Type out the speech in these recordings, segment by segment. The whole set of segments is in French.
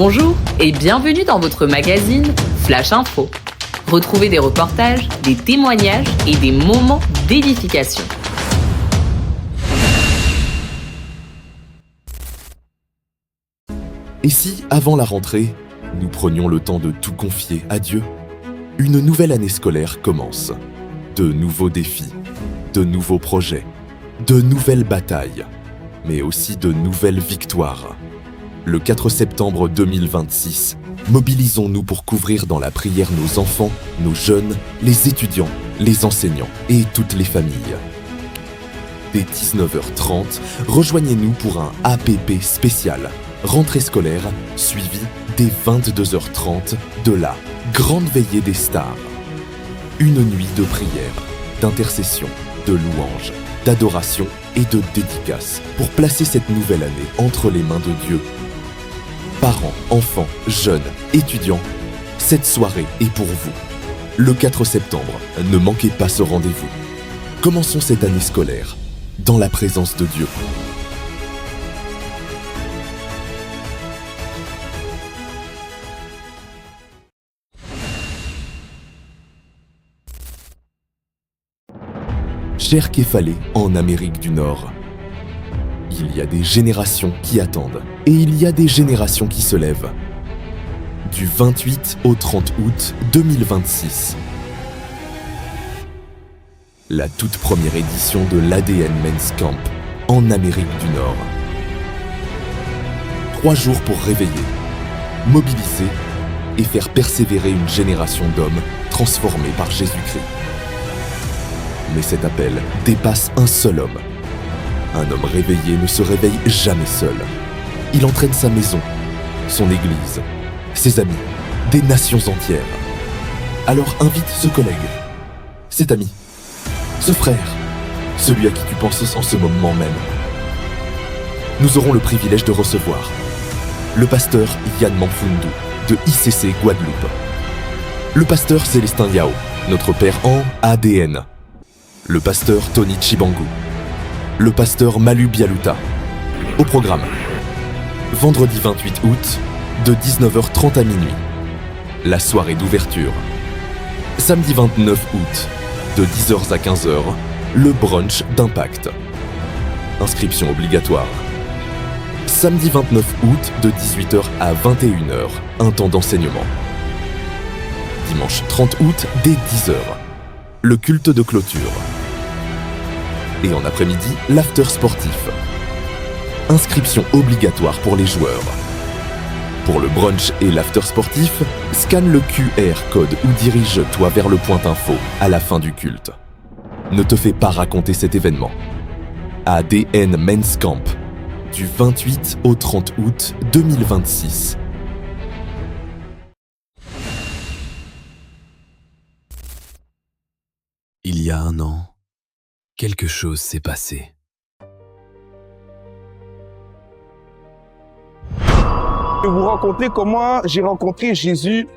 Bonjour et bienvenue dans votre magazine Flash Info. Retrouvez des reportages, des témoignages et des moments d'édification. Et si, avant la rentrée, nous prenions le temps de tout confier à Dieu? Une nouvelle année scolaire commence. De nouveaux défis, de nouveaux projets, de nouvelles batailles, mais aussi de nouvelles victoires. Le 4 septembre 2026, mobilisons-nous pour couvrir dans la prière nos enfants, nos jeunes, les étudiants, les enseignants et toutes les familles. Dès 19h30, rejoignez-nous pour un APP spécial, rentrée scolaire, suivi dès 22h30 de la Grande Veillée des Stars. Une nuit de prière, d'intercession, de louange, d'adoration et de dédicace pour placer cette nouvelle année entre les mains de Dieu. Parents, enfants, jeunes, étudiants, cette soirée est pour vous. Le 4 septembre, ne manquez pas ce rendez-vous. Commençons cette année scolaire dans la présence de Dieu. Cher Képhalé, en Amérique du Nord. Il y a des générations qui attendent et il y a des générations qui se lèvent. Du 28 au 30 août 2026. La toute première édition de l'ADN Men's Camp en Amérique du Nord. 3 jours pour réveiller, mobiliser et faire persévérer une génération d'hommes transformés par Jésus-Christ. Mais cet appel dépasse un seul homme. Un homme réveillé ne se réveille jamais seul. Il entraîne sa maison, son église, ses amis, des nations entières. Alors invite ce collègue, cet ami, ce frère, celui à qui tu penses en ce moment même. Nous aurons le privilège de recevoir le pasteur Yann Manfundu de ICC Guadeloupe, le pasteur Célestin Yao, notre père en ADN, le pasteur Tony Chibangu, le pasteur Malu Bialuta. Au programme, vendredi 28 août, de 19h30 à minuit, la soirée d'ouverture. Samedi 29 août, de 10h à 15h, le brunch d'Impact. Inscription obligatoire. Samedi 29 août, de 18h à 21h, un temps d'enseignement. Dimanche 30 août, dès 10h, le culte de clôture. Et en après-midi, l'after sportif. Inscription obligatoire pour les joueurs. Pour le brunch et l'after sportif, scanne le QR code ou dirige-toi vers le point info à la fin du culte. Ne te fais pas raconter cet événement. ADN Men's Camp, du 28 au 30 août 2026. Il y a un an, quelque chose s'est passé. Je vais vous raconter comment j'ai rencontré Jésus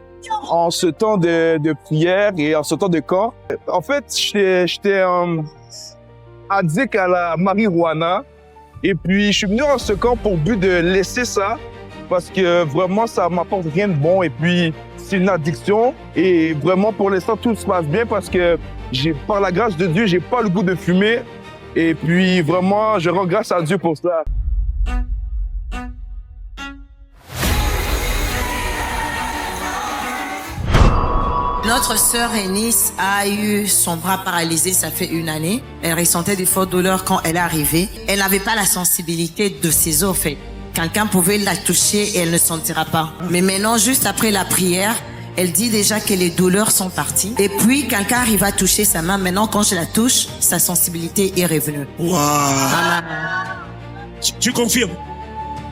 en ce temps de prière et en ce temps de camp. En fait, j'étais addict à la marijuana et puis je suis venu en ce camp pour but de laisser ça parce que vraiment ça m'apporte rien de bon et puis c'est une addiction et vraiment pour l'instant tout se passe bien parce que par la grâce de Dieu, j'ai pas le goût de fumer et puis vraiment je rends grâce à Dieu pour ça. Notre sœur Eunice a eu son bras paralysé, ça fait 1 année. Elle ressentait des fortes douleurs quand elle est arrivée. Elle n'avait pas la sensibilité de ses os, en fait. Quelqu'un pouvait la toucher et elle ne sentira pas. Mais maintenant, juste après la prière, elle dit déjà que les douleurs sont parties. Et puis, quelqu'un arrive à toucher sa main. Maintenant, quand je la touche, sa sensibilité est revenue. Waouh! Tu confirmes?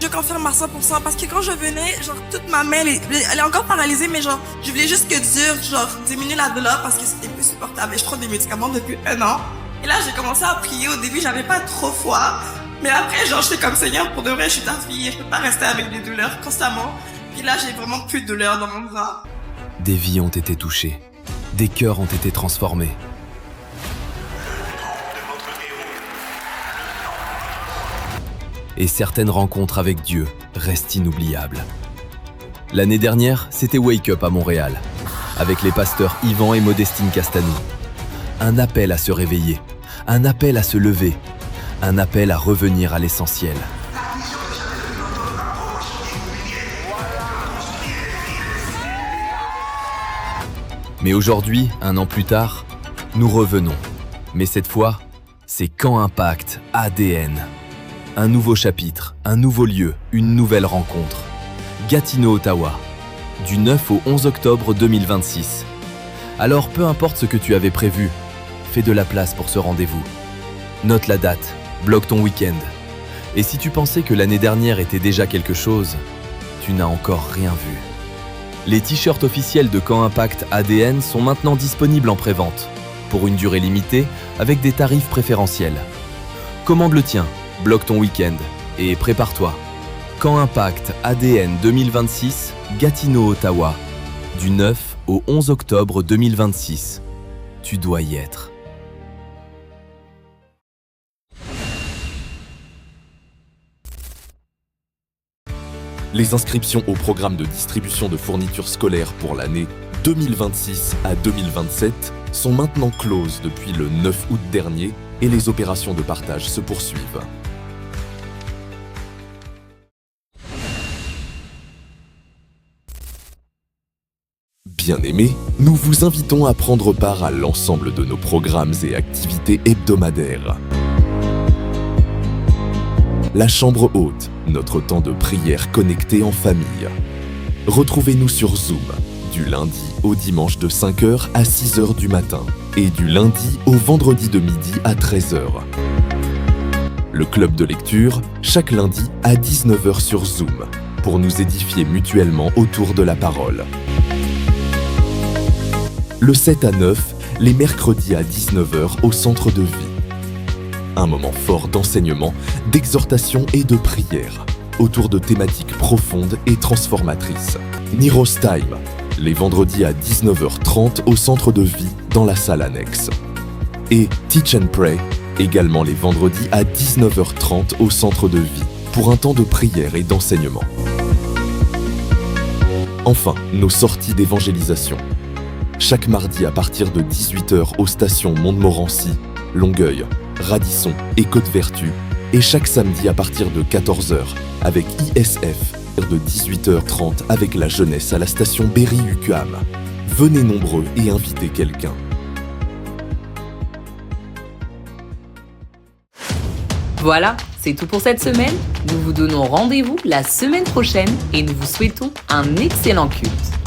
Je confirme à 100% parce que quand je venais, genre toute ma main, elle est encore paralysée, mais genre je voulais juste que Dieu genre diminue la douleur parce que c'était plus supportable. Je prends des médicaments depuis 1 an. Et là, j'ai commencé à prier. Au début, j'avais pas trop foi, mais après, genre j'étais comme Seigneur, pour de vrai, je suis ta fille, je peux pas rester avec des douleurs constamment. Puis là, j'ai vraiment plus de douleur dans mon bras. Des vies ont été touchées, des cœurs ont été transformés. Et certaines rencontres avec Dieu restent inoubliables. L'année dernière, c'était Wake Up à Montréal, avec les pasteurs Yvan et Modestine Castanou. Un appel à se réveiller, un appel à se lever, un appel à revenir à l'essentiel. Mais aujourd'hui, 1 an plus tard, nous revenons. Mais cette fois, c'est Camp Impact ADN. Un nouveau chapitre, un nouveau lieu, une nouvelle rencontre. Gatineau, Ottawa, du 9 au 11 octobre 2026. Alors peu importe ce que tu avais prévu, fais de la place pour ce rendez-vous. Note la date, bloque ton week-end. Et si tu pensais que l'année dernière était déjà quelque chose, tu n'as encore rien vu. Les t-shirts officiels de Camp Impact ADN sont maintenant disponibles en pré-vente, pour une durée limitée, avec des tarifs préférentiels. Commande le tien, bloque ton week-end, et prépare-toi. Camp Impact ADN 2026, Gatineau, Ottawa, du 9 au 11 octobre 2026. Tu dois y être. Les inscriptions au programme de distribution de fournitures scolaires pour l'année 2026 à 2027 sont maintenant closes depuis le 9 août dernier et les opérations de partage se poursuivent. Bien-aimés, nous vous invitons à prendre part à l'ensemble de nos programmes et activités hebdomadaires. La chambre haute, notre temps de prière connecté en famille. Retrouvez-nous sur Zoom, du lundi au dimanche de 5h à 6h du matin et du lundi au vendredi de midi à 13h. Le club de lecture, chaque lundi à 19h sur Zoom, pour nous édifier mutuellement autour de la parole. Le 7 à 9, les mercredis à 19h au centre de vie. Un moment fort d'enseignement, d'exhortation et de prière, autour de thématiques profondes et transformatrices. Niros Time, les vendredis à 19h30 au centre de vie dans la salle annexe. Et Teach and Pray, également les vendredis à 19h30 au centre de vie, pour un temps de prière et d'enseignement. Enfin, nos sorties d'évangélisation. Chaque mardi à partir de 18h aux stations Mont-de-Morency, Longueuil, Radisson et Côte-Vertu, et chaque samedi à partir de 14h avec ISF, de 18h30 avec la jeunesse à la station Berry-UQAM. Venez nombreux et invitez quelqu'un. Voilà, c'est tout pour cette semaine. Nous vous donnons rendez-vous la semaine prochaine et nous vous souhaitons un excellent culte.